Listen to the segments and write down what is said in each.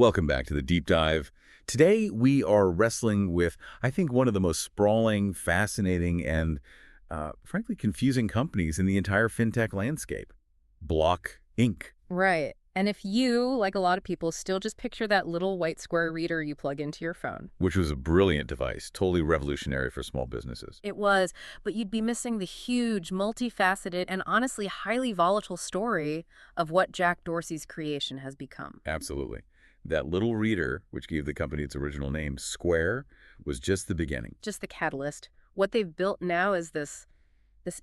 Welcome back to the Deep Dive. Today we are wrestling with, I think, one of the most sprawling, fascinating, and frankly confusing companies in the entire fintech landscape, Block Inc. Right. And if you, like a lot of people, still just picture that little white square reader you plug into your phone. Which was a brilliant device, totally revolutionary for small businesses. It was, but you'd be missing the huge, multifaceted, and honestly highly volatile story of what Jack Dorsey's creation has become. Absolutely. That little reader, which gave the company its original name, Square, was just the beginning. Just the catalyst. What they've built now is this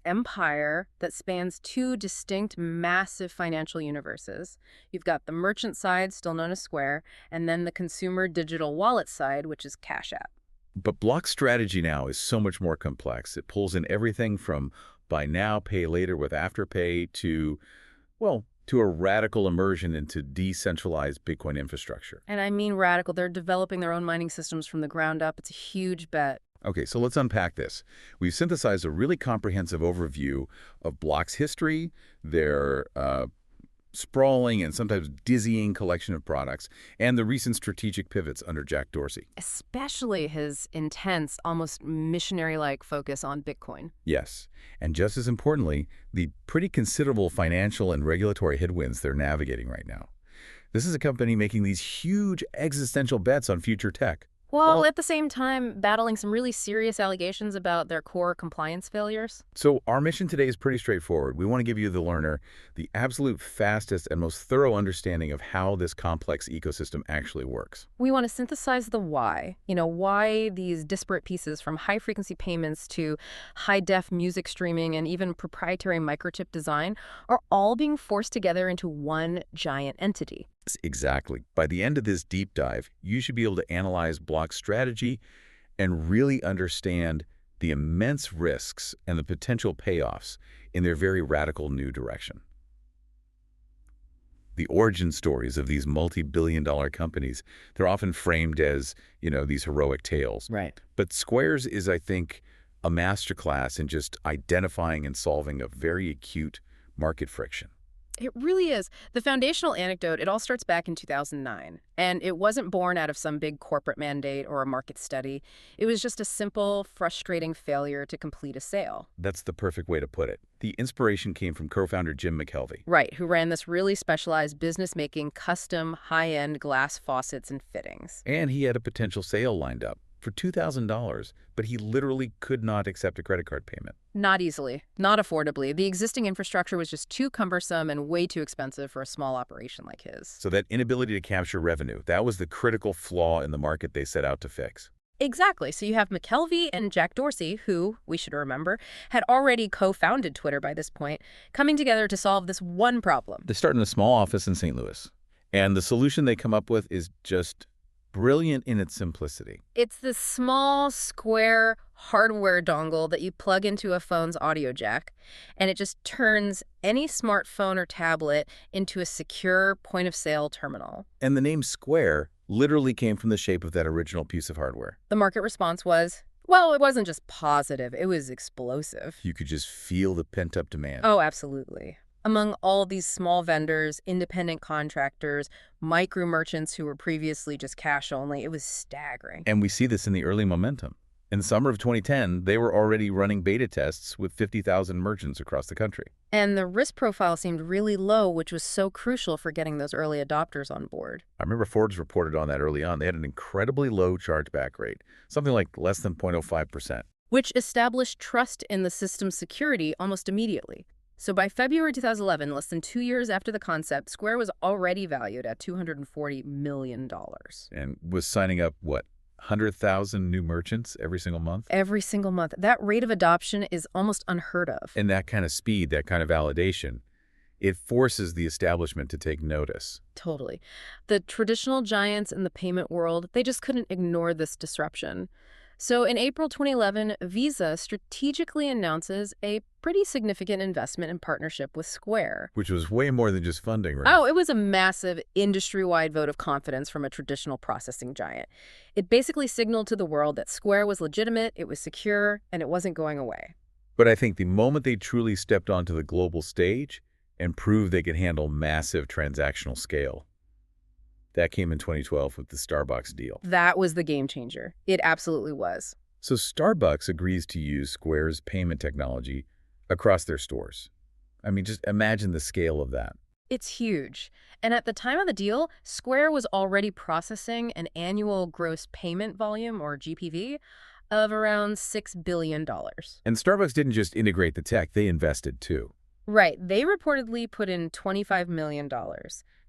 empire that spans two distinct, massive financial universes. You've got the merchant side, still known as Square, and then the consumer digital wallet side, which is Cash App. But Block's strategy now is so much more complex. It pulls in everything from buy now, pay later with Afterpay to, well, to a radical immersion into decentralized Bitcoin infrastructure. And I mean radical. They're developing their own mining systems from the ground up. It's a huge bet. Okay, so let's unpack this. We've synthesized a really comprehensive overview of Block's history, their sprawling and sometimes dizzying collection of products, and the recent strategic pivots under Jack Dorsey. Especially his intense, almost missionary-like focus on Bitcoin. Yes, and just as importantly, the pretty considerable financial and regulatory headwinds they're navigating right now. This is a company making these huge existential bets on future tech. Well, at the same time, battling some really serious allegations about their core compliance failures. So our mission today is pretty straightforward. We want to give you, the learner, the absolute fastest and most thorough understanding of how this complex ecosystem actually works. We want to synthesize the why. Why these disparate pieces from high-frequency payments to high-def music streaming and even proprietary microchip design are all being forced together into one giant entity. Exactly. By the end of this deep dive, you should be able to analyze Block's strategy and really understand the immense risks and the potential payoffs in their very radical new direction. The origin stories of these multi-billion-dollar companies, they're often framed as, these heroic tales. Right. But Square's is, I think, a masterclass in just identifying and solving a very acute market friction. It really is. The foundational anecdote, it all starts back in 2009. And it wasn't born out of some big corporate mandate or a market study. It was just a simple, frustrating failure to complete a sale. That's the perfect way to put it. The inspiration came from co-founder Jim McKelvey. Right, who ran this really specialized business making custom, high-end glass faucets and fittings. And he had a potential sale lined up for $2,000, but he literally could not accept a credit card payment. Not easily, not affordably. The existing infrastructure was just too cumbersome and way too expensive for a small operation like his. So that inability to capture revenue, that was the critical flaw in the market they set out to fix. Exactly. So you have McKelvey and Jack Dorsey, who, we should remember, had already co-founded Twitter by this point, coming together to solve this one problem. They start in a small office in St. Louis, and the solution they come up with is just brilliant in its simplicity. It's this small, square hardware dongle that you plug into a phone's audio jack, and it just turns any smartphone or tablet into a secure point-of-sale terminal. And the name Square literally came from the shape of that original piece of hardware. The market response was, well, it wasn't just positive, it was explosive. You could just feel the pent-up demand. Oh, absolutely. Among all these small vendors, independent contractors, micro merchants who were previously just cash only, it was staggering. And we see this in the early momentum. In the summer of 2010, they were already running beta tests with 50,000 merchants across the country. And the risk profile seemed really low, which was so crucial for getting those early adopters on board. I remember Forbes reported on that early on. They had an incredibly low chargeback rate, something like less than 0.05%. Which established trust in the system's security almost immediately. So by February 2011, less than 2 years after the concept, Square was already valued at $240 million. And was signing up, 100,000 new merchants every single month? Every single month. That rate of adoption is almost unheard of. And that kind of speed, that kind of validation, it forces the establishment to take notice. Totally. The traditional giants in the payment world, they just couldn't ignore this disruption. So in April 2011, Visa strategically announces a pretty significant investment and partnership with Square. Which was way more than just funding, right? Oh, it was a massive industry-wide vote of confidence from a traditional processing giant. It basically signaled to the world that Square was legitimate, it was secure, and it wasn't going away. But I think the moment they truly stepped onto the global stage and proved they could handle massive transactional scale, That came in 2012 with the Starbucks deal. That was the game changer. It absolutely was. So Starbucks agrees to use Square's payment technology across their stores. I mean, just imagine the scale of that. It's huge. And at the time of the deal, Square was already processing an annual gross payment volume, or GPV, of around $6 billion. And Starbucks didn't just integrate the tech, they invested too. Right. They reportedly put in $25 million.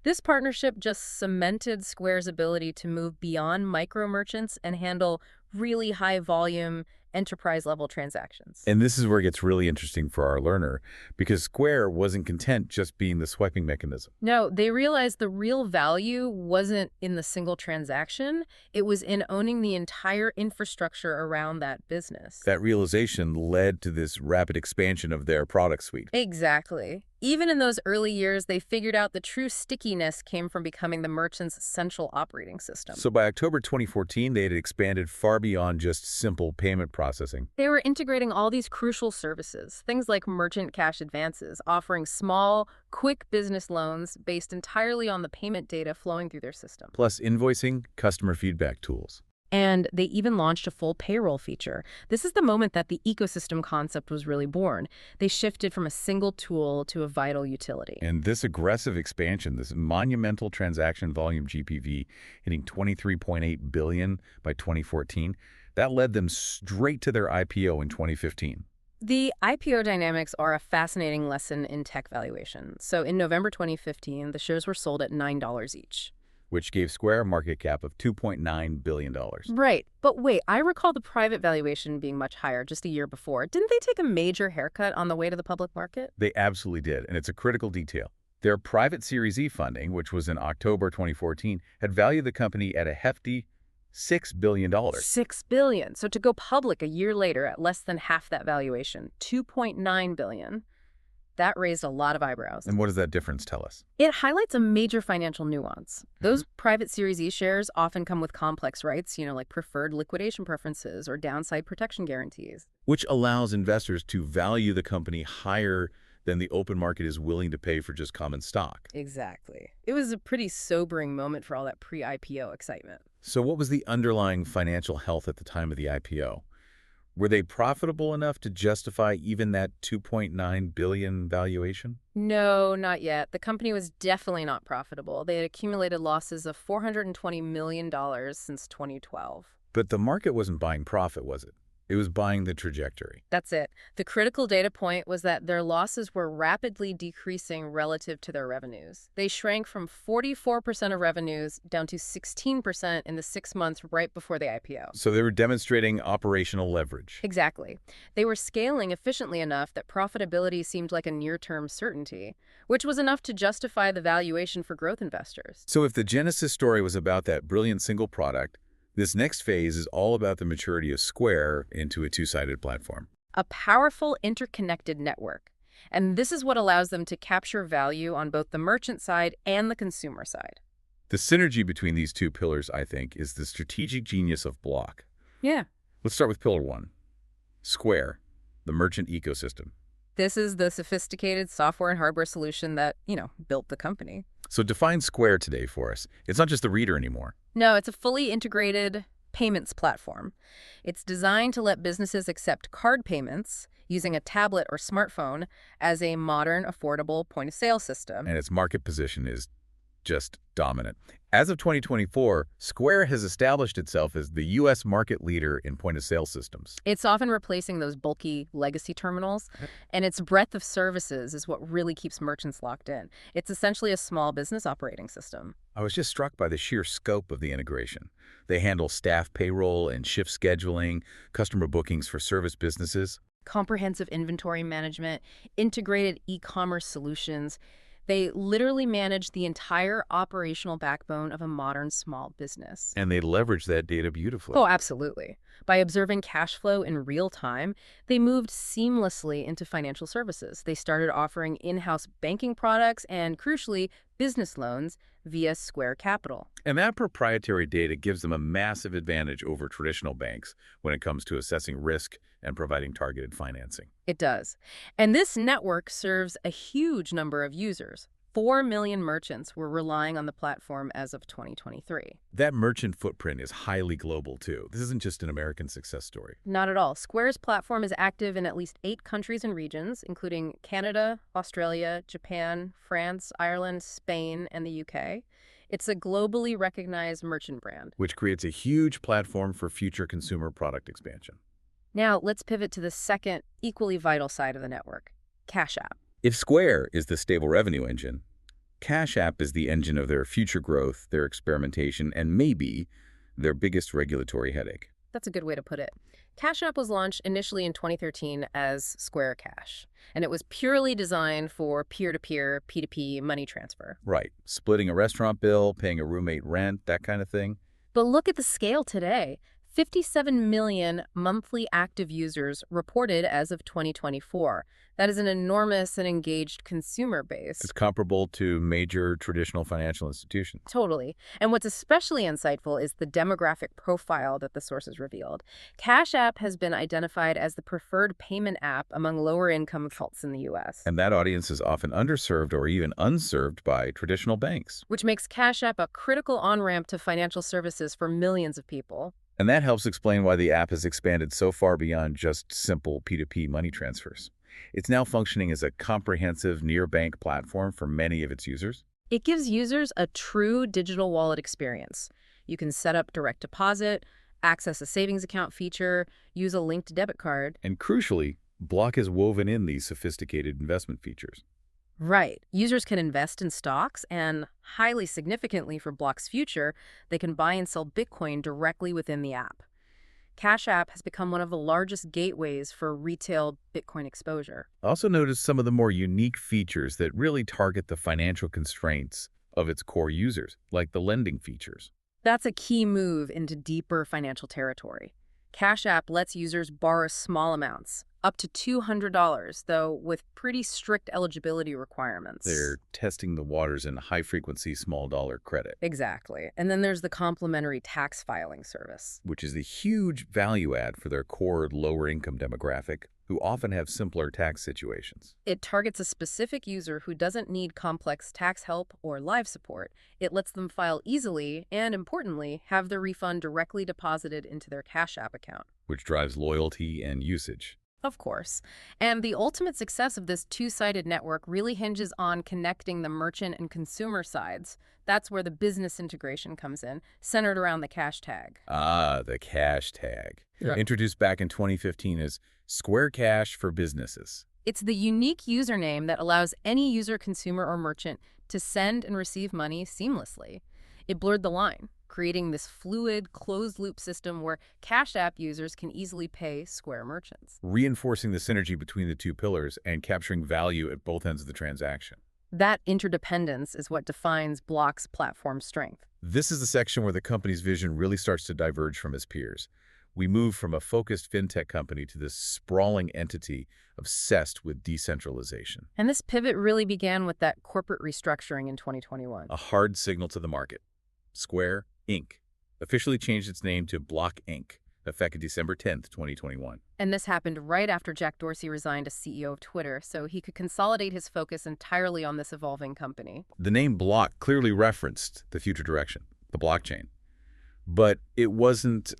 This partnership just cemented Square's ability to move beyond micro merchants and handle really high volume enterprise level transactions. And this is where it gets really interesting for our learner, because Square wasn't content just being the swiping mechanism. No, they realized the real value wasn't in the single transaction. It was in owning the entire infrastructure around that business. That realization led to this rapid expansion of their product suite. Exactly. Even in those early years, they figured out the true stickiness came from becoming the merchant's central operating system. So by October 2014, they had expanded far beyond just simple payment processing. They were integrating all these crucial services, things like merchant cash advances, offering small, quick business loans based entirely on the payment data flowing through their system. Plus invoicing, customer feedback tools. And they even launched a full payroll feature. This is the moment that the ecosystem concept was really born. They shifted from a single tool to a vital utility. And this aggressive expansion, this monumental transaction volume GPV hitting $23.8 billion by 2014, that led them straight to their IPO in 2015. The IPO dynamics are a fascinating lesson in tech valuation. So in November 2015, the shares were sold at $9 each. Which gave Square a market cap of $2.9 billion. Right. But wait, I recall the private valuation being much higher just a year before. Didn't they take a major haircut on the way to the public market? They absolutely did, and it's a critical detail. Their private Series E funding, which was in October 2014, had valued the company at a hefty $6 billion. $6 billion. So to go public a year later at less than half that valuation, $2.9 billion, that raised a lot of eyebrows. And what does that difference tell us? It highlights a major financial nuance. Those private Series E shares often come with complex rights, like preferred liquidation preferences or downside protection guarantees. Which allows investors to value the company higher than the open market is willing to pay for just common stock. Exactly. It was a pretty sobering moment for all that pre-IPO excitement. So what was the underlying financial health at the time of the IPO? Were they profitable enough to justify even that $2.9 billion valuation? No, not yet. The company was definitely not profitable. They had accumulated losses of $420 million since 2012. But the market wasn't buying profit, was it? It was buying the trajectory. That's it. The critical data point was that their losses were rapidly decreasing relative to their revenues. They shrank from 44% of revenues down to 16% in the 6 months right before the IPO. So they were demonstrating operational leverage. Exactly. They were scaling efficiently enough that profitability seemed like a near-term certainty, which was enough to justify the valuation for growth investors. So if the Genesis story was about that brilliant single product, this next phase is all about the maturity of Square into a two-sided platform. A powerful interconnected network. And this is what allows them to capture value on both the merchant side and the consumer side. The synergy between these two pillars, I think, is the strategic genius of Block. Yeah. Let's start with pillar one. Square, the merchant ecosystem. This is the sophisticated software and hardware solution that, built the company. So define Square today for us. It's not just the reader anymore. No, it's a fully integrated payments platform. It's designed to let businesses accept card payments using a tablet or smartphone as a modern, affordable point-of-sale system. And its market position is just dominant. As of 2024, Square has established itself as the U.S. market leader in point-of-sale systems. It's often replacing those bulky legacy terminals, and its breadth of services is what really keeps merchants locked in. It's essentially a small business operating system. I was just struck by the sheer scope of the integration. They handle staff payroll and shift scheduling, customer bookings for service businesses, comprehensive inventory management, integrated e-commerce solutions. They literally manage the entire operational backbone of a modern small business. and they leverage that data beautifully. Oh, absolutely. By observing cash flow in real time, they moved seamlessly into financial services. They started offering in-house banking products and, crucially, business loans via Square Capital. And that proprietary data gives them a massive advantage over traditional banks when it comes to assessing risk and providing targeted financing. It does. And this network serves a huge number of users. 4 million merchants were relying on the platform as of 2023. That merchant footprint is highly global, too. This isn't just an American success story. Not at all. Square's platform is active in at least 8 countries and regions, including Canada, Australia, Japan, France, Ireland, Spain, and the UK. It's a globally recognized merchant brand. Which creates a huge platform for future consumer product expansion. Now, let's pivot to the second, equally vital side of the network, Cash App. If Square is the stable revenue engine, Cash App is the engine of their future growth, their experimentation, and maybe their biggest regulatory headache. That's a good way to put it. Cash App was launched initially in 2013 as Square Cash, and it was purely designed for peer-to-peer, P2P money transfer. Right. Splitting a restaurant bill, paying a roommate rent, that kind of thing. But look at the scale today. 57 million monthly active users reported as of 2024. That is an enormous and engaged consumer base. It's comparable to major traditional financial institutions. Totally. And what's especially insightful is the demographic profile that the sources revealed. Cash App has been identified as the preferred payment app among lower-income adults in the U.S. And that audience is often underserved or even unserved by traditional banks. Which makes Cash App a critical on-ramp to financial services for millions of people. And that helps explain why the app has expanded so far beyond just simple P2P money transfers. It's now functioning as a comprehensive near-bank platform for many of its users. It gives users a true digital wallet experience. You can set up direct deposit, access a savings account feature, use a linked debit card. And crucially, Block has woven in these sophisticated investment features. Right. Users can invest in stocks, and highly significantly for Block's future, they can buy and sell Bitcoin directly within the app. Cash App has become one of the largest gateways for retail Bitcoin exposure. Also notice some of the more unique features that really target the financial constraints of its core users, like the lending features. That's a key move into deeper financial territory. Cash App lets users borrow small amounts, up to $200, though with pretty strict eligibility requirements. They're testing the waters in high-frequency small dollar credit. Exactly. And then there's the complimentary tax filing service, which is a huge value add for their core lower-income demographic, who often have simpler tax situations. It targets a specific user who doesn't need complex tax help or live support. It lets them file easily and, importantly, have their refund directly deposited into their Cash App account. Which drives loyalty and usage. Of course. And the ultimate success of this two-sided network really hinges on connecting the merchant and consumer sides. That's where the business integration comes in, centered around the cash tag. Ah, the cash tag. Yeah. Introduced back in 2015 as Square Cash for Businesses. It's the unique username that allows any user, consumer, or merchant to send and receive money seamlessly. It blurred the line, creating this fluid, closed-loop system where Cash App users can easily pay Square merchants. Reinforcing the synergy between the two pillars and capturing value at both ends of the transaction. That interdependence is what defines Block's platform strength. This is the section where the company's vision really starts to diverge from its peers. We move from a focused fintech company to this sprawling entity obsessed with decentralization. And this pivot really began with that corporate restructuring in 2021. A hard signal to the market. Square, Inc. officially changed its name to Block, Inc., effective December 10th, 2021. And this happened right after Jack Dorsey resigned as CEO of Twitter, so he could consolidate his focus entirely on this evolving company. The name Block clearly referenced the future direction, the blockchain. But it wasn't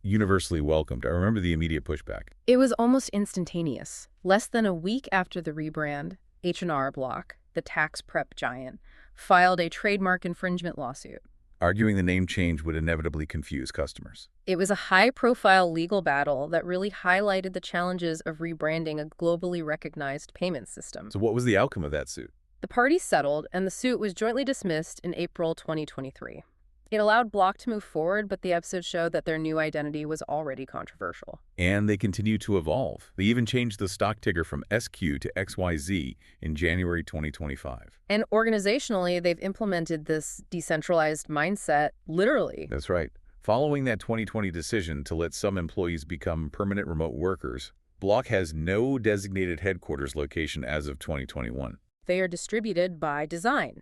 universally welcomed. I remember the immediate pushback. It was almost instantaneous. Less than a week after the rebrand, H&R Block, the tax prep giant, filed a trademark infringement lawsuit, arguing the name change would inevitably confuse customers. It was a high-profile legal battle that really highlighted the challenges of rebranding a globally recognized payment system. So what was the outcome of that suit? The parties settled, and the suit was jointly dismissed in April 2023. It allowed Block to move forward, but the episode showed that their new identity was already controversial. And they continue to evolve. They even changed the stock ticker from SQ to XYZ in January 2025. And organizationally, they've implemented this decentralized mindset, literally. That's right. Following that 2020 decision to let some employees become permanent remote workers, Block has no designated headquarters location as of 2021. They are distributed by design.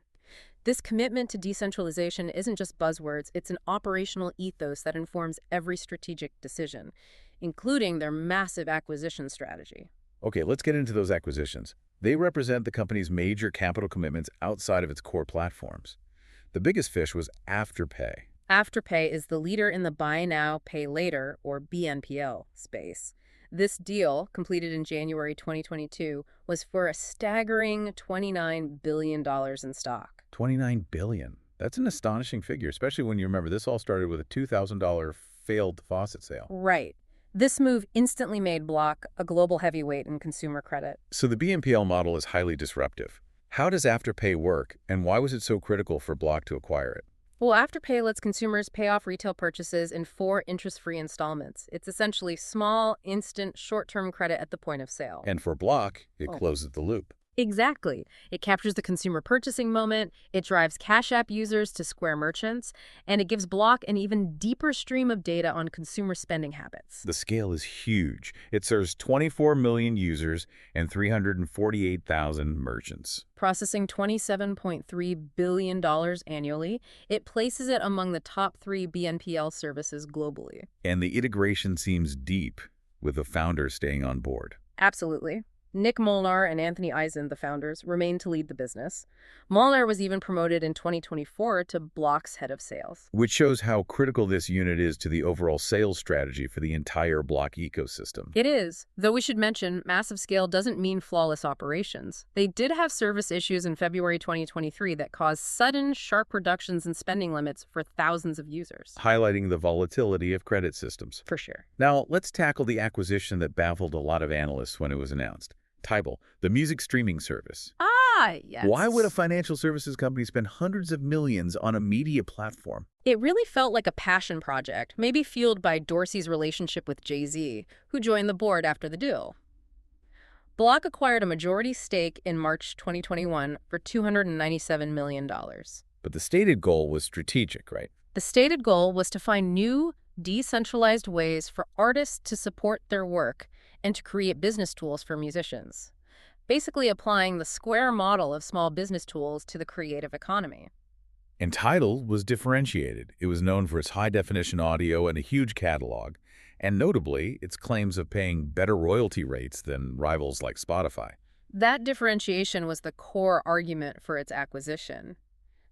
This commitment to decentralization isn't just buzzwords, it's an operational ethos that informs every strategic decision, including their massive acquisition strategy. Okay, let's get into those acquisitions. They represent the company's major capital commitments outside of its core platforms. The biggest fish was Afterpay. Afterpay is the leader in the buy now, pay later, or BNPL space. This deal, completed in January 2022, was for a staggering $29 billion in stock. $29 billion. That's an astonishing figure, especially when you remember this all started with a $2,000 failed faucet sale. Right. This move instantly made Block a global heavyweight in consumer credit. So the BNPL model is highly disruptive. How does Afterpay work, and why was it so critical for Block to acquire it? Well, Afterpay lets consumers pay off retail purchases in 4 interest-free installments. It's essentially small, instant, short-term credit at the point of sale. And for Block, it closes the loop. Exactly. It captures the consumer purchasing moment, it drives Cash App users to Square merchants, and it gives Block an even deeper stream of data on consumer spending habits. The scale is huge. It serves 24 million users and 348,000 merchants. Processing $27.3 billion annually, it places it among the top 3 BNPL services globally. And the integration seems deep, with the founders staying on board. Absolutely. Nick Molnar and Anthony Eisen, the founders, remain to lead the business. Molnar was even promoted in 2024 to Block's head of sales. Which shows how critical this unit is to the overall sales strategy for the entire Block ecosystem. It is, though we should mention, massive scale doesn't mean flawless operations. They did have service issues in February 2023 that caused sudden, sharp reductions in spending limits for thousands of users. Highlighting the volatility of credit systems. For sure. Now, let's tackle the acquisition that baffled a lot of analysts when it was announced. Tidal, the music streaming service. Ah, yes. Why would a financial services company spend hundreds of millions on a media platform? It really felt like a passion project, maybe fueled by Dorsey's relationship with Jay-Z, who joined the board after the deal. Block acquired a majority stake in March 2021 for $297 million. But the stated goal was strategic, right? The stated goal was to find new, decentralized ways for artists to support their work and to create business tools for musicians, basically applying the Square model of small business tools to the creative economy. And Tidal was differentiated. It was known for its high-definition audio and a huge catalog, and notably, its claims of paying better royalty rates than rivals like Spotify. That differentiation was the core argument for its acquisition.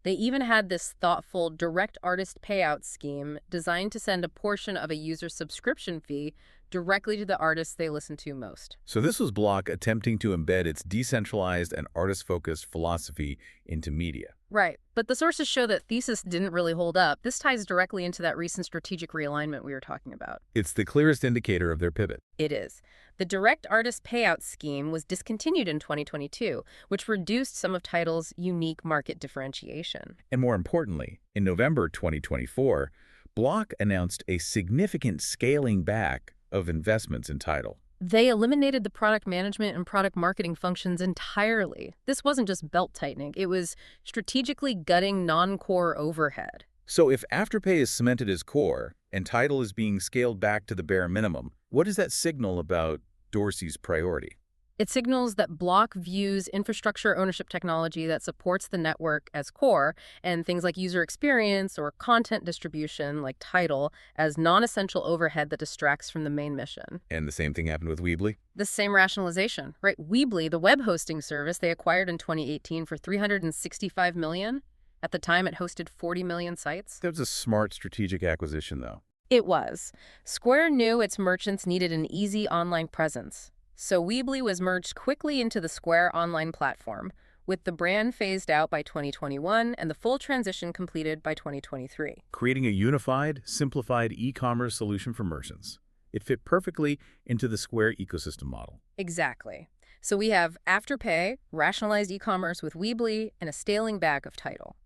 They even had this thoughtful direct artist payout scheme designed to send a portion of a user's subscription fee directly to the artists they listen to most. So this was Block attempting to embed its decentralized and artist-focused philosophy into media. Right, but the sources show that thesis didn't really hold up. This ties directly into that recent strategic realignment we were talking about. It's the clearest indicator of their pivot. It is. The direct artist payout scheme was discontinued in 2022, which reduced some of Tidal's unique market differentiation. And more importantly, in November 2024, Block announced a significant scaling back of investments in Tidal. They eliminated the product management and product marketing functions entirely. This wasn't just belt-tightening. It was strategically gutting non-core overhead. So if Afterpay is cemented as core and Tidal is being scaled back to the bare minimum, what does that signal about Dorsey's priority? It signals that Block views infrastructure ownership technology that supports the network as core, and things like user experience or content distribution, like Tidal, as non-essential overhead that distracts from the main mission. And the same thing happened with Weebly? The same rationalization, right? Weebly, the web hosting service they acquired in 2018 for $365 million. At the time, it hosted 40 million sites. That was a smart strategic acquisition, though. It was. Square knew its merchants needed an easy online presence. So Weebly was merged quickly into the Square online platform, with the brand phased out by 2021 and the full transition completed by 2023. Creating a unified, simplified e-commerce solution for merchants. It fit perfectly into the Square ecosystem model. Exactly. So we have Afterpay, rationalized e-commerce with Weebly, and a scaling back of Tidal.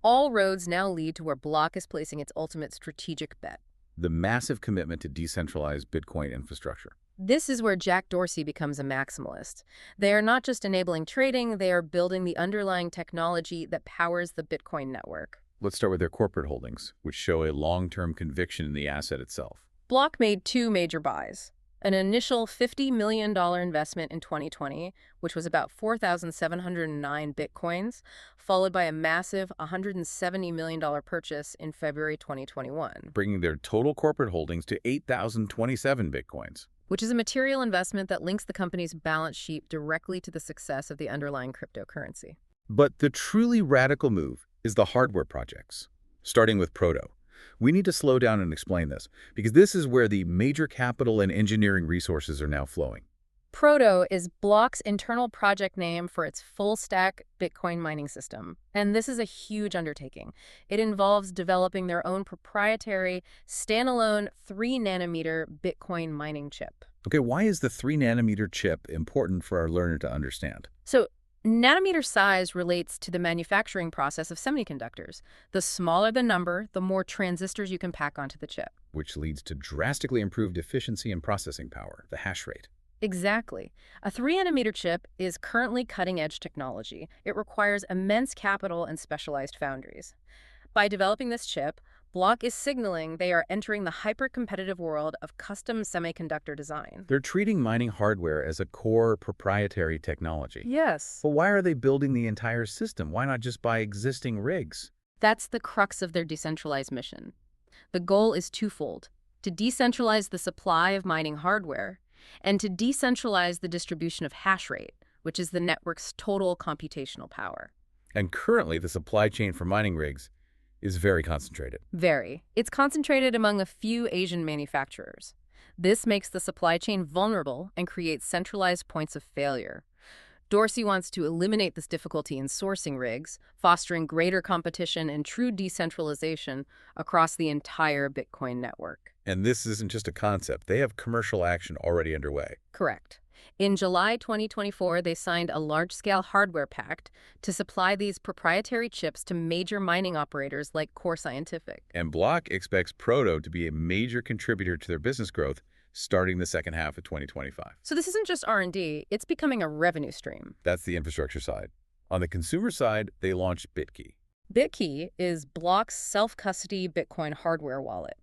All roads now lead to where Block is placing its ultimate strategic bet. The massive commitment to decentralized Bitcoin infrastructure. This is where Jack Dorsey becomes a maximalist. They are not just enabling trading, they are building the underlying technology that powers the Bitcoin network. Let's start with their corporate holdings, which show a long-term conviction in the asset itself. Block made 2 major buys. An initial $50 million investment in 2020, which was about 4,709 bitcoins, followed by a massive $170 million purchase in February 2021, bringing their total corporate holdings to 8,027 bitcoins. which is a material investment that links the company's balance sheet directly to the success of the underlying cryptocurrency. But the truly radical move is the hardware projects, starting with Proto. We need to slow down and explain this, because this is where the major capital and engineering resources are now flowing. Proto is Block's internal project name for its full-stack Bitcoin mining system, and this is a huge undertaking. It involves developing their own proprietary, standalone 3-nanometer Bitcoin mining chip. Okay, why is the 3-nanometer chip important for our learner to understand? So, nanometer size relates to the manufacturing process of semiconductors. The smaller the number, the more transistors you can pack onto the chip. Which leads to drastically improved efficiency and processing power, the hash rate. Exactly. A 3-nanometer chip is currently cutting-edge technology. It requires immense capital and specialized foundries. By developing this chip, Block is signaling they are entering the hyper-competitive world of custom semiconductor design. They're treating mining hardware as a core proprietary technology. Yes. But why are they building the entire system? Why not just buy existing rigs? That's the crux of their decentralized mission. The goal is twofold: to decentralize the supply of mining hardware, and to decentralize the distribution of hash rate, which is the network's total computational power. And currently, the supply chain for mining rigs is very concentrated. Very. It's concentrated among a few Asian manufacturers. This makes the supply chain vulnerable and creates centralized points of failure. Dorsey wants to eliminate this difficulty in sourcing rigs, fostering greater competition and true decentralization across the entire Bitcoin network. And this isn't just a concept. They have commercial action already underway. Correct. In July 2024, they signed a large-scale hardware pact to supply these proprietary chips to major mining operators like Core Scientific. And Block expects Proto to be a major contributor to their business growth starting the second half of 2025. So this isn't just R&D, it's becoming a revenue stream. That's the infrastructure side. On the consumer side, they launched Bitkey. Bitkey is Block's self-custody Bitcoin hardware wallet.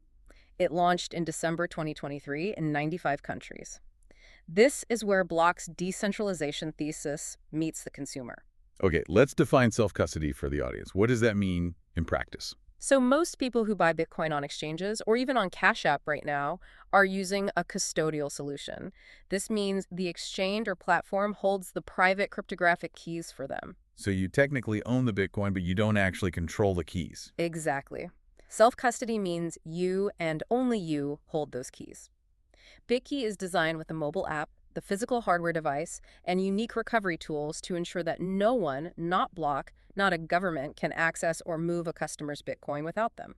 It launched in December 2023 in 95 countries. This is where Block's decentralization thesis meets the consumer. Okay, let's define self-custody for the audience. What does that mean in practice? So most people who buy Bitcoin on exchanges or even on Cash App right now are using a custodial solution. This means the exchange or platform holds the private cryptographic keys for them. So you technically own the Bitcoin, but you don't actually control the keys. Exactly. Self-custody means you and only you hold those keys. Bitkey is designed with a mobile app, the physical hardware device, and unique recovery tools to ensure that no one, not Block, not a government, can access or move a customer's Bitcoin without them.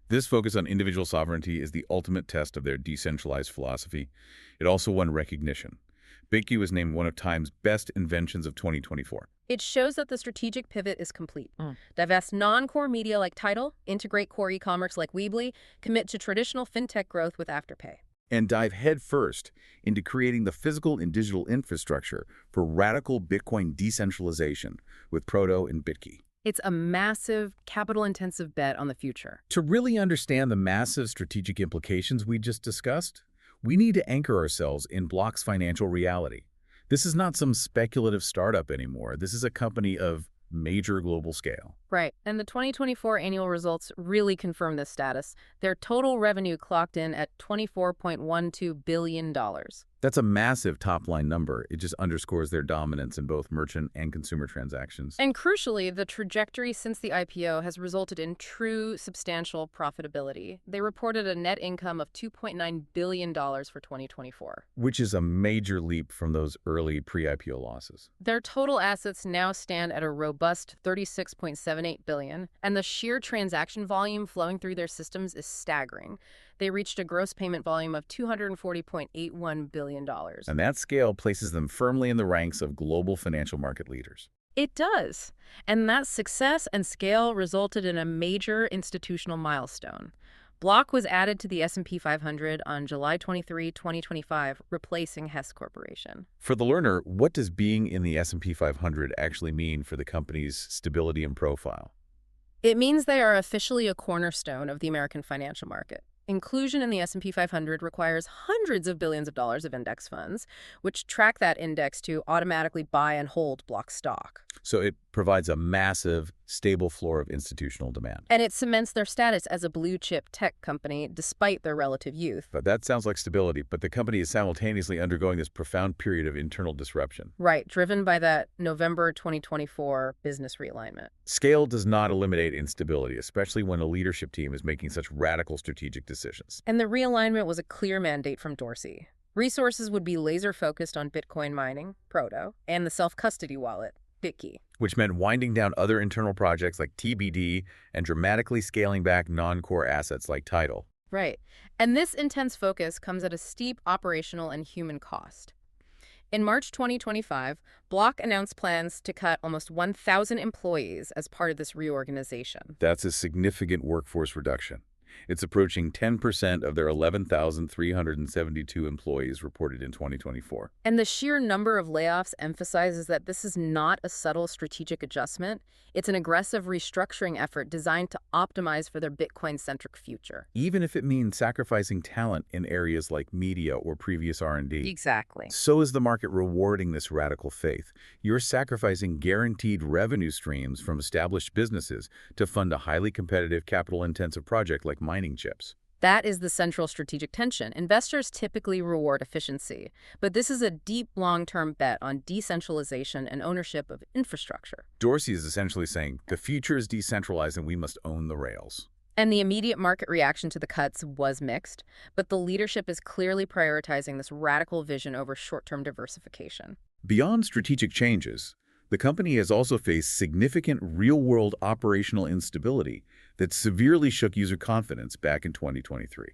This focus on individual sovereignty is the ultimate test of their decentralized philosophy. It also won recognition. Bitkey was named one of Time's best inventions of 2024. It shows that the strategic pivot is complete. Divest non-core media like Tidal, integrate core e-commerce like Weebly, commit to traditional fintech growth with Afterpay. And dive headfirst into creating the physical and digital infrastructure for radical Bitcoin decentralization with Proto and Bitkey. It's a massive, capital-intensive bet on the future. To really understand the massive strategic implications we just discussed, we need to anchor ourselves in Block's financial reality. This is not some speculative startup anymore. This is a company of major global scale. Right, and the 2024 annual results really confirm this status. Their total revenue clocked in at $24.12 billion. That's a massive top-line number. It just underscores their dominance in both merchant and consumer transactions. And crucially, the trajectory since the IPO has resulted in true substantial profitability. They reported a net income of $2.9 billion for 2024. Which is a major leap from those early pre-IPO losses. Their total assets now stand at a robust $36.78 billion, and the sheer transaction volume flowing through their systems is staggering. They reached a gross payment volume of $240.81 billion. And that scale places them firmly in the ranks of global financial market leaders. It does. And that success and scale resulted in a major institutional milestone. Block was added to the S&P 500 on July 23, 2025, replacing Hess Corporation. For the learner, what does being in the S&P 500 actually mean for the company's stability and profile? It means they are officially a cornerstone of the American financial market. Inclusion in the S&P 500 requires hundreds of billions of dollars of index funds, which track that index to automatically buy and hold Block stock. So it provides a massive, stable floor of institutional demand. And it cements their status as a blue-chip tech company despite their relative youth. But that sounds like stability, but the company is simultaneously undergoing this profound period of internal disruption. Right, driven by that November 2024 business realignment. Scale does not eliminate instability, especially when a leadership team is making such radical strategic decisions. And the realignment was a clear mandate from Dorsey. Resources would be laser-focused on Bitcoin mining, Proto, and the self-custody wallet, Bitkey. Which meant winding down other internal projects like TBD and dramatically scaling back non-core assets like Tidal. Right. And this intense focus comes at a steep operational and human cost. In March 2025, Block announced plans to cut almost 1,000 employees as part of this reorganization. That's a significant workforce reduction. It's approaching 10% of their 11,372 employees reported in 2024. And the sheer number of layoffs emphasizes that this is not a subtle strategic adjustment. It's an aggressive restructuring effort designed to optimize for their Bitcoin-centric future. Even if it means sacrificing talent in areas like media or previous R&D. Exactly. So is the market rewarding this radical faith. You're sacrificing guaranteed revenue streams from established businesses to fund a highly competitive, capital-intensive project like mining chips. That is the central strategic tension. Investors typically reward efficiency, but this is a deep, long-term bet on decentralization and ownership of infrastructure. Dorsey is essentially saying, the future is decentralized and we must own the rails. And the immediate market reaction to the cuts was mixed, but the leadership is clearly prioritizing this radical vision over short-term diversification. Beyond strategic changes, the company has also faced significant real-world operational instability that severely shook user confidence back in 2023.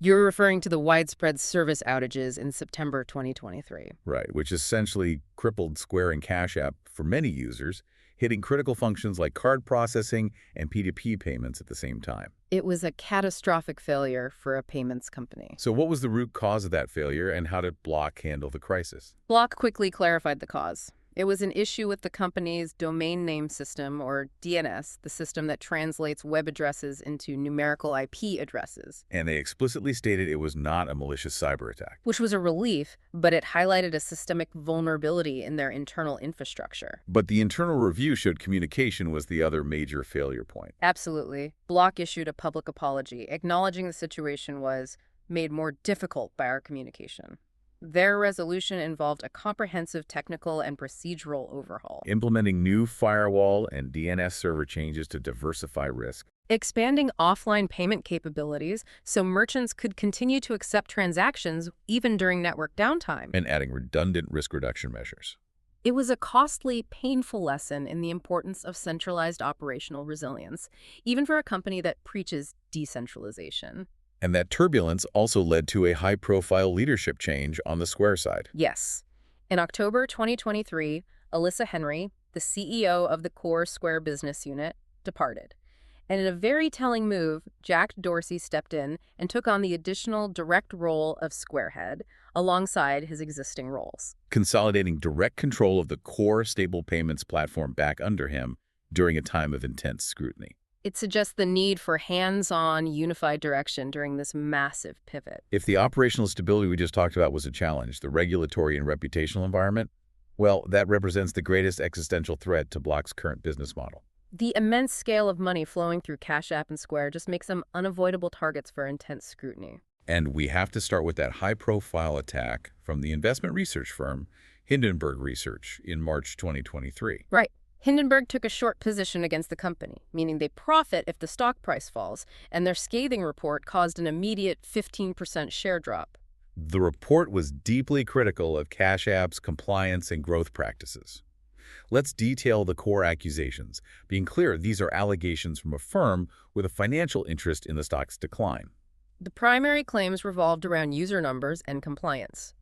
You're referring to the widespread service outages in September 2023. Right, which essentially crippled Square and Cash App for many users, hitting critical functions like card processing and P2P payments at the same time. It was a catastrophic failure for a payments company. So what was the root cause of that failure, and how did Block handle the crisis? Block quickly clarified the cause. It was an issue with the company's domain name system, or DNS, the system that translates web addresses into numerical IP addresses. And they explicitly stated it was not a malicious cyber attack. Which was a relief, but it highlighted a systemic vulnerability in their internal infrastructure. But the internal review showed communication was the other major failure point. Absolutely. Block issued a public apology, acknowledging the situation was made more difficult by our communication. Their resolution involved a comprehensive technical and procedural overhaul. Implementing new firewall and DNS server changes to diversify risk. Expanding offline payment capabilities so merchants could continue to accept transactions even during network downtime. And adding redundant risk reduction measures. It was a costly, painful lesson in the importance of centralized operational resilience, even for a company that preaches decentralization. And that turbulence also led to a high-profile leadership change on the Square side. Yes. In October 2023, Alyssa Henry, the CEO of the core Square business unit, departed. And in a very telling move, Jack Dorsey stepped in and took on the additional direct role of Square head alongside his existing roles, consolidating direct control of the core stable payments platform back under him during a time of intense scrutiny. It suggests the need for hands-on, unified direction during this massive pivot. If the operational stability we just talked about was a challenge, the regulatory and reputational environment, well, that represents the greatest existential threat to Block's current business model. The immense scale of money flowing through Cash App and Square just makes them unavoidable targets for intense scrutiny. And we have to start with that high-profile attack from the investment research firm Hindenburg Research in March 2023. Right. Hindenburg took a short position against the company, meaning they profit if the stock price falls, and their scathing report caused an immediate 15% share drop. The report was deeply critical of Cash App's compliance and growth practices. Let's detail the core accusations, being clear these are allegations from a firm with a financial interest in the stock's decline. The primary claims revolved around user numbers and compliance.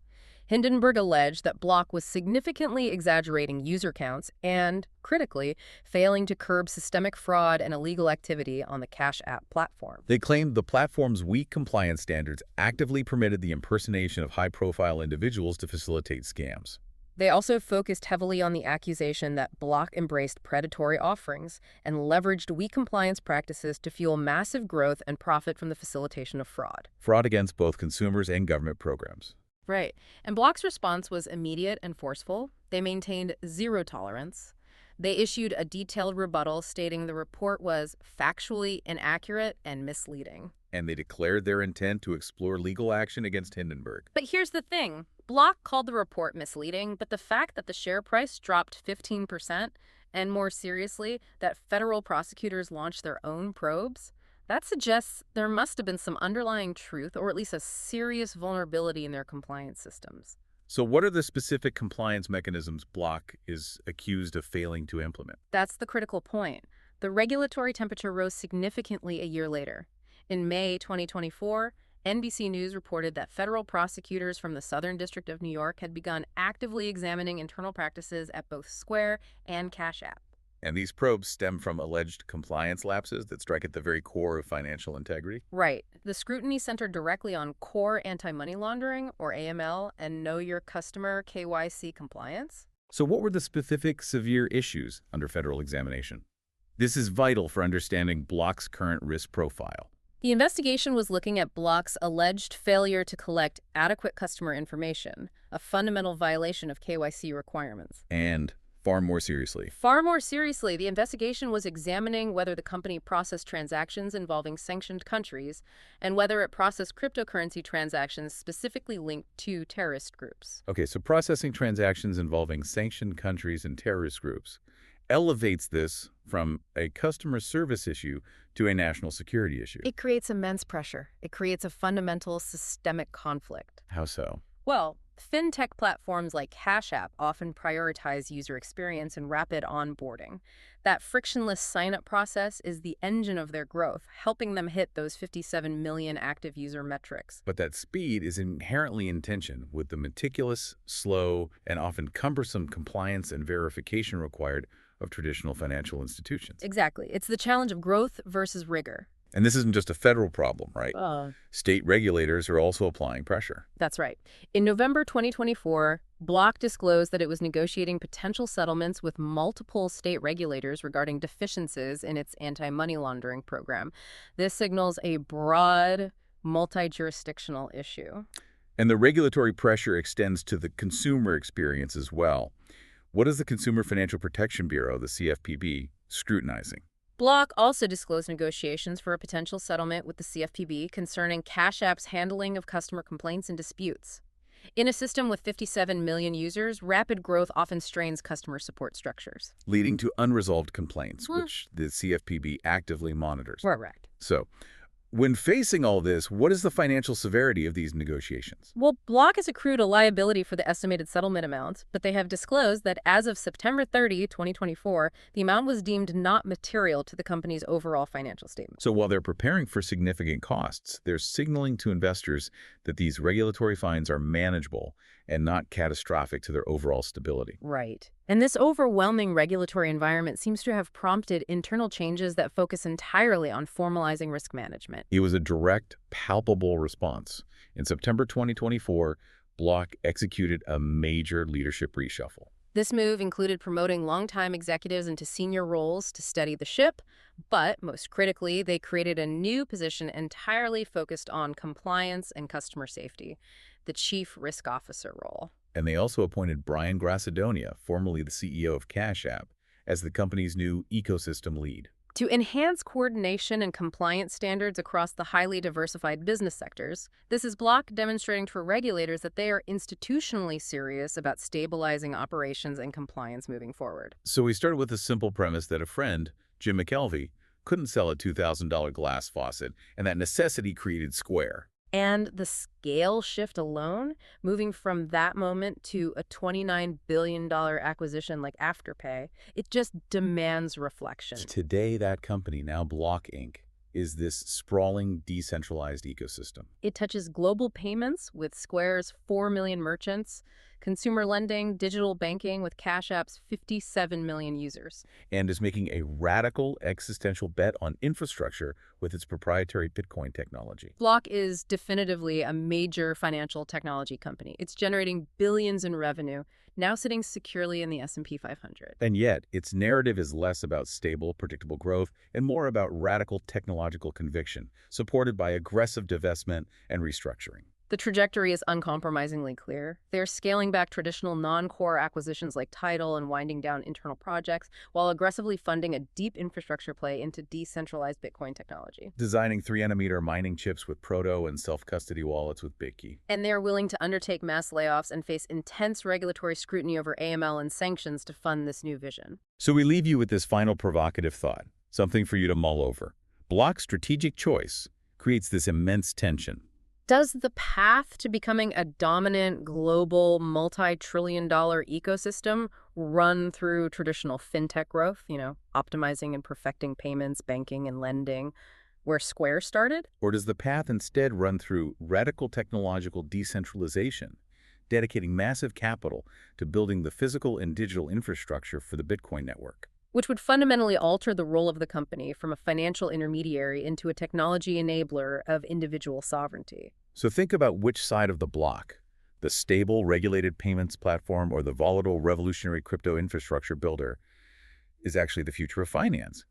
Hindenburg alleged that Block was significantly exaggerating user counts and, critically, failing to curb systemic fraud and illegal activity on the Cash App platform. They claimed the platform's weak compliance standards actively permitted the impersonation of high-profile individuals to facilitate scams. They also focused heavily on the accusation that Block embraced predatory offerings and leveraged weak compliance practices to fuel massive growth and profit from the facilitation of fraud. Fraud against both consumers and government programs. Right. And Block's response was immediate and forceful. They maintained zero tolerance. They issued a detailed rebuttal stating the report was factually inaccurate and misleading. And they declared their intent to explore legal action against Hindenburg. But here's the thing. Block called the report misleading, but the fact that the share price dropped 15%, and more seriously, that federal prosecutors launched their own probes, that suggests there must have been some underlying truth or at least a serious vulnerability in their compliance systems. So what are the specific compliance mechanisms Block is accused of failing to implement? That's the critical point. The regulatory temperature rose significantly a year later. In May 2024, NBC News reported that federal prosecutors from the Southern District of New York had begun actively examining internal practices at both Square and Cash App. And these probes stem from alleged compliance lapses that strike at the very core of financial integrity? Right. The scrutiny centered directly on core anti-money laundering, or AML, and Know Your Customer (KYC) compliance. So what were the specific severe issues under federal examination? This is vital for understanding Block's current risk profile. The investigation was looking at Block's alleged failure to collect adequate customer information, a fundamental violation of KYC requirements. And far more seriously, The investigation was examining whether the company processed transactions involving sanctioned countries and whether it processed cryptocurrency transactions specifically linked to terrorist groups. Okay, so processing transactions involving sanctioned countries and terrorist groups elevates this from a customer service issue to a national security issue. It creates immense pressure. It creates a fundamental systemic conflict. How so? Well, fintech platforms like Cash App often prioritize user experience and rapid onboarding. That frictionless sign-up process is the engine of their growth, helping them hit those 57 million active user metrics. But that speed is inherently in tension with the meticulous, slow, and often cumbersome compliance and verification required of traditional financial institutions. Exactly. It's the challenge of growth versus rigor. And this isn't just a federal problem, right? State regulators are also applying pressure. That's right. In November 2024, Block disclosed that it was negotiating potential settlements with multiple state regulators regarding deficiencies in its anti-money laundering program. This signals a broad, multi-jurisdictional issue. And the regulatory pressure extends to the consumer experience as well. What is the Consumer Financial Protection Bureau, the CFPB, scrutinizing? Block also disclosed negotiations for a potential settlement with the CFPB concerning Cash App's handling of customer complaints and disputes. In a system with 57 million users, rapid growth often strains customer support structures, Leading to unresolved complaints, which the CFPB actively monitors. Correct. So, when facing all this, what is the financial severity of these negotiations? Well, Block has accrued a liability for the estimated settlement amount, but they have disclosed that as of September 30, 2024, the amount was deemed not material to the company's overall financial statement. So while they're preparing for significant costs, they're signaling to investors that these regulatory fines are manageable and not catastrophic to their overall stability. Right. And this overwhelming regulatory environment seems to have prompted internal changes that focus entirely on formalizing risk management. It was a direct, palpable response. In September 2024, Block executed a major leadership reshuffle. This move included promoting longtime executives into senior roles to steady the ship, but most critically, they created a new position entirely focused on compliance and customer safety, the Chief Risk Officer role. And they also appointed Brian Grassadonia, formerly the CEO of Cash App, as the company's new ecosystem lead. To enhance coordination and compliance standards across the highly diversified business sectors, this is Block demonstrating to regulators that they are institutionally serious about stabilizing operations and compliance moving forward. So we started with the simple premise that a friend, Jim McKelvey, couldn't sell a $2,000 glass faucet, and that necessity created Square. And the scale shift alone, moving from that moment to a $29 billion acquisition like Afterpay, it just demands reflection. Today, that company, now Block Inc., is this sprawling, decentralized ecosystem. It touches global payments with Square's 4 million merchants, consumer lending, digital banking with Cash App's 57 million users. And is making a radical existential bet on infrastructure with its proprietary Bitcoin technology. Block is definitively a major financial technology company. It's generating billions in revenue, now sitting securely in the S&P 500. And yet, its narrative is less about stable, predictable growth and more about radical technological conviction, supported by aggressive divestment and restructuring. The trajectory is uncompromisingly clear. They're scaling back traditional non-core acquisitions like Tidal and winding down internal projects, while aggressively funding a deep infrastructure play into decentralized Bitcoin technology. Designing 3-nanometer mining chips with Proto and self-custody wallets with Bitkey. And they're willing to undertake mass layoffs and face intense regulatory scrutiny over AML and sanctions to fund this new vision. So we leave you with this final provocative thought, something for you to mull over. Block's strategic choice creates this immense tension. Does the path to becoming a dominant global multi-trillion-dollar ecosystem run through traditional fintech growth, optimizing and perfecting payments, banking, and lending, where Square started? Or does the path instead run through radical technological decentralization, dedicating massive capital to building the physical and digital infrastructure for the Bitcoin network? Which would fundamentally alter the role of the company from a financial intermediary into a technology enabler of individual sovereignty. So think about which side of the block, the stable, regulated payments platform or the volatile, revolutionary crypto infrastructure builder, is actually the future of finance.